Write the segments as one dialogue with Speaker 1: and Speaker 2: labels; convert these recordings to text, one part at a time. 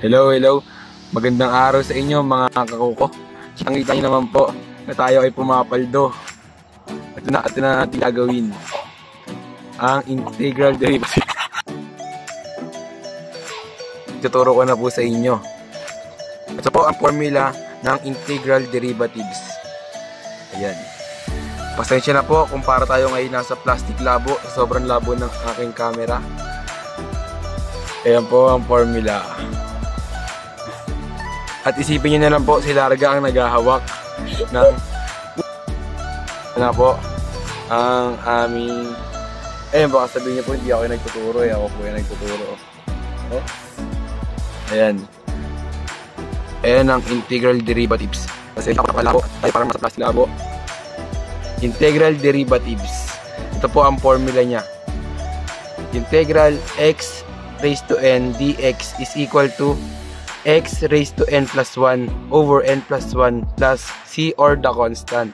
Speaker 1: Hello, hello. Magandang araw sa inyo mga kakuko. Nakita niyo naman po na tayo ay pumapaldo. Ito na natin gagawin. Ang integral derivative. Tuturo ko na po sa inyo. Ito po ang formula ng integral derivatives. Ayan. Pasensya na po kung para tayo ngayon nasa plastic labo. Sobrang labo ng aking camera. Ayan po ang formula. At isipin nyo na lang po, si Larga ang naghahawak ng po ang aming baka sabihin nyo po, hindi ako yung nagtuturo ako po yung nagtuturo. Oh. Ayan ang integral derivatives. Kasi ako pala po, tayo parang nasa plastic labo. Integral derivatives. Ito po ang formula nya. Integral x raised to n dx is equal to x raised to n plus 1 over n plus 1 plus c or the constant.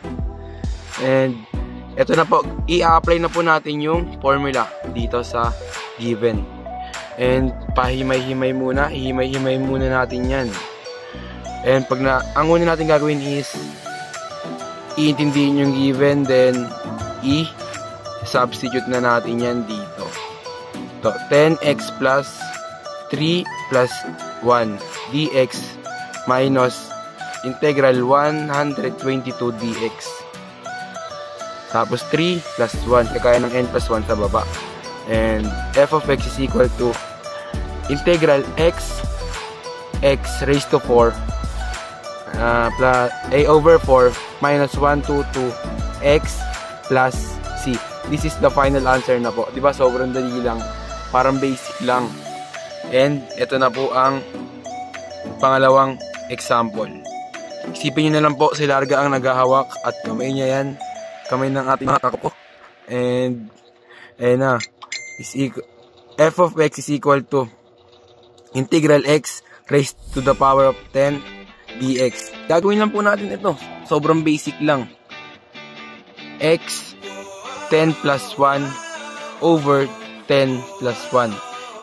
Speaker 1: And ito na po, i-apply na po natin yung formula dito sa given. And pahimay-himay muna, ihimay-himay muna natin yan. And ang una natin gagawin is iintindihin yung given, then i-substitute na natin yan dito. So, 10x plus 3 plus 1 dx minus integral 122 dx. Tapos 3 plus 1, kagaya ng n plus 1 sa baba. And f of x is equal to integral x raised to 4 plus a over 4 minus 122 x plus c. This is the final answer na po. Diba sobrang dali lang, parang basic lang. And ito na po ang pangalawang example. Isipin nyo na lang po, si Larga ang naghahawak at kamay niya yan, kamay ng ating mga kakupo. And ayan na, f of x is equal to integral x raised to the power of 10 dx. Gagawin lang po natin ito, sobrang basic lang. X 10 plus 1 over 10 plus 1.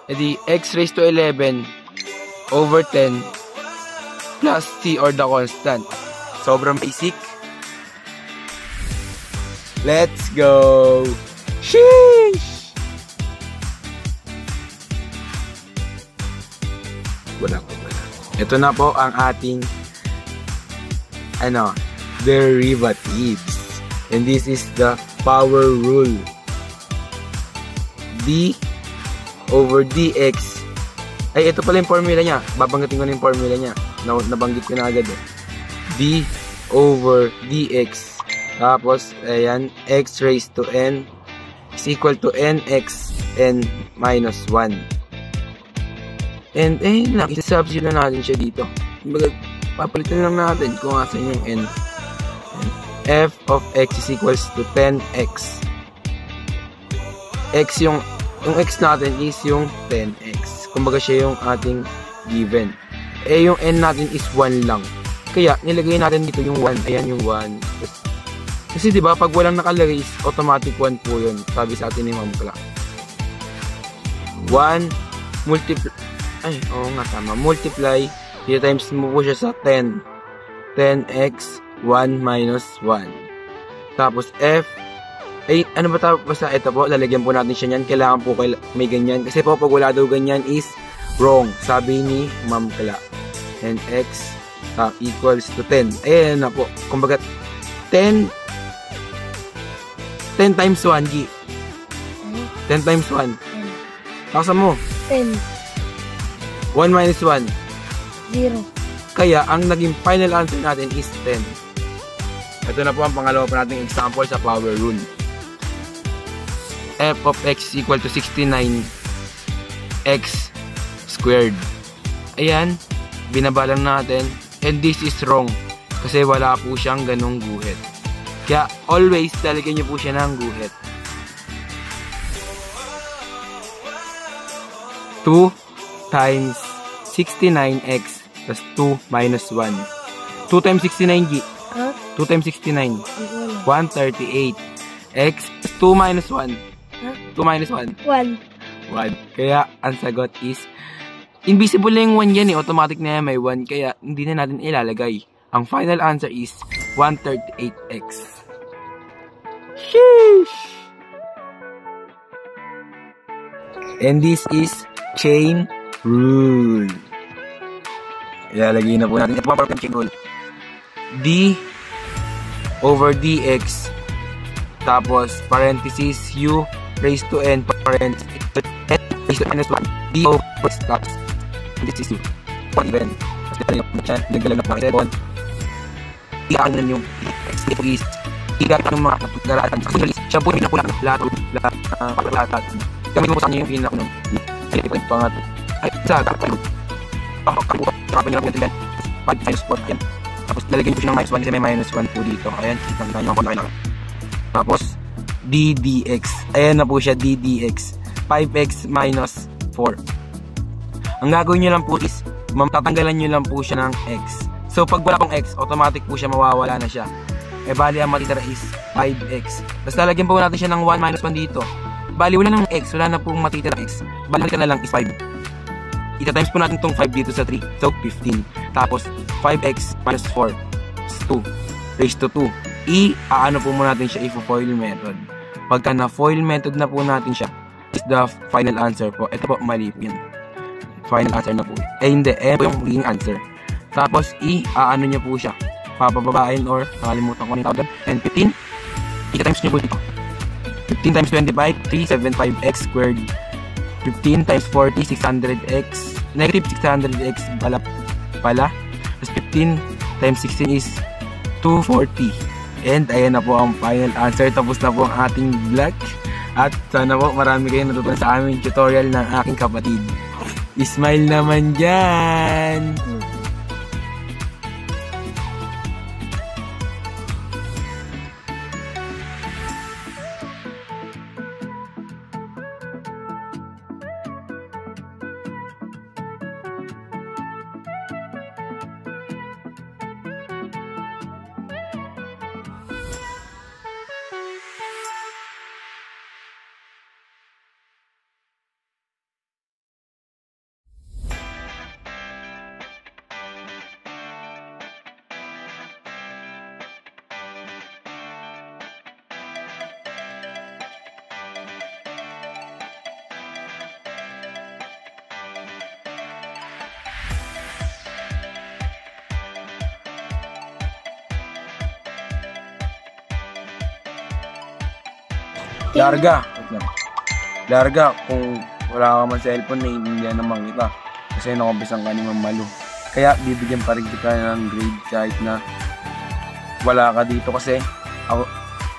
Speaker 1: Edi x raised to 11 over 10 plus c or the constant. Sobrang basic. Let's go! Sheesh! Wala. Ito na po ang ating derivatives. And this is the power rule. D over dx. Ay, ito pala yung formula niya. Babanggitin ko na yung formula niya. Nabanggit ko na agad eh. D over dx. Tapos, ayan, x raised to n is equal to nx n minus 1. And, isa-substitute na natin siya dito. Papalitan lang natin kung asan yung n. F of x is equals to 10x. Yung x natin is yung 10x. Kumbaga siya yung ating given. Yung n natin is 1 lang. Kaya, nilagay natin dito yung 1. Ayan yung 1. Kasi diba, pag walang nakalagay is automatic 1 po yun. Sabi sa atin ni Ma'am Kla. 1 multiply. Ay, oo nga, tama. Multiply. Dito times mo po siya sa 10. 10x 1 minus 1. Tapos f. Ano ba ito? Basta ito po, lalagyan po natin siya niyan. Kailangan po may ganyan. Kasi po, pag wala daw ganyan is wrong. Sabi ni Ma'am Kla. And x equals to 10. Ayan na po. Kumbaga, 10 times 1, G. 10 times 1. Taksa mo.
Speaker 2: 10.
Speaker 1: 1 minus 1.
Speaker 2: 0.
Speaker 1: Kaya, ang naging final answer natin is 10. Ito na po ang pangalawa pa nating example sa power rule. F of x is equal to 69x squared. Ayan, binabalang natin. And this is wrong. Kasi wala po siyang ganong guhit. Kaya, always, lalagyan nyo po siya ng guhit. 2 times 69x plus 2 minus 1. 2 times 69, G. 2 times 69. 138. X 2 minus 1. 2 minus 1.
Speaker 2: 1.
Speaker 1: 1. Kaya, ang sagot is Invisible na yung 1 yan eh. Automatic na yan may 1. Kaya hindi na natin ilalagay. Ang final answer is 138x. Sheesh! And this is chain rule. Ilalagay na po natin. Ito pa chain rule. D over dx. Tapos parenthesis u raised to n parenthesis n raised to minus 1. D over x. This is 1 even. Nagdalag na pa ito. Iaan na yung x is igaan ng mga pagkaraan. Siya po yung pinakulang lahat. Gamit mo po sa kanya yung pinakulang. Ay, ito yung pangat. Ay, sa kakapag. Kakapag nyo lang po natin 5 minus 4 yan. Tapos lalagyan po siya ng minus 1 kasi may minus 1 po dito. Ayan, kita nyo ako na. Tapos ddx. Ayan na po siya, ddx. 5x minus 4. Ang gagawin nyo lang po is tatanggalan nyo lang po siya ng x. So pag wala pong x, automatic po siya mawawala na siya. E bali ang matitira is 5x. Tapos lalagyan po natin siya ng 1 minus 1 dito. Bali wala nang x, wala na pong matitira x. Bali na lang is 5. Ita-times po natin tong 5 dito sa 3. So 15. Tapos 5x minus 4 is 2 raised to 2. Ano po muna natin siya i-foil method. Pagka na-foil method na po natin siya, is the final answer po. Ito po, mali po yan. Final answer na po. Hindi. Po yung magiging answer. Tapos, ano nyo po siya. Papababain or nakalimutan ko na yung tawag doon. And 15. Ika-times nyo po dito. 15 times 25, 375x squared. 15 times 40, 600x. Negative 600x pala. Tapos 15 times 16 is 240. And ayan na po ang final answer. Tapos na po ang ating vlog. At sana po marami kayong natutunan sa aming tutorial ng aking kapatid. Ismail naman dyan! Larga, kung wala ka man cellphone, naiintindihan naman kita. Kasi nakumpisan ka ni Mamalu. Kaya bibigyan pa rin kita ng grade kahit na wala ka dito. Kasi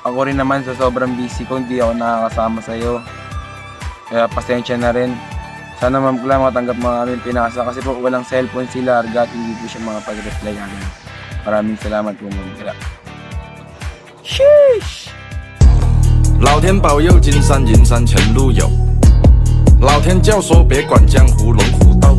Speaker 1: ako rin naman sa sobrang busy ko, hindi ako nakakasama sa'yo. Kaya pasensya na rin. Sana matanggap mga aming pinasa. Kasi po walang cellphone si Larga at hindi po siya mga pag-reply agad. Maraming salamat po mga. Sheesh!
Speaker 2: 老天保佑，金山银山前路有。老天教唆，别管江湖龙虎斗。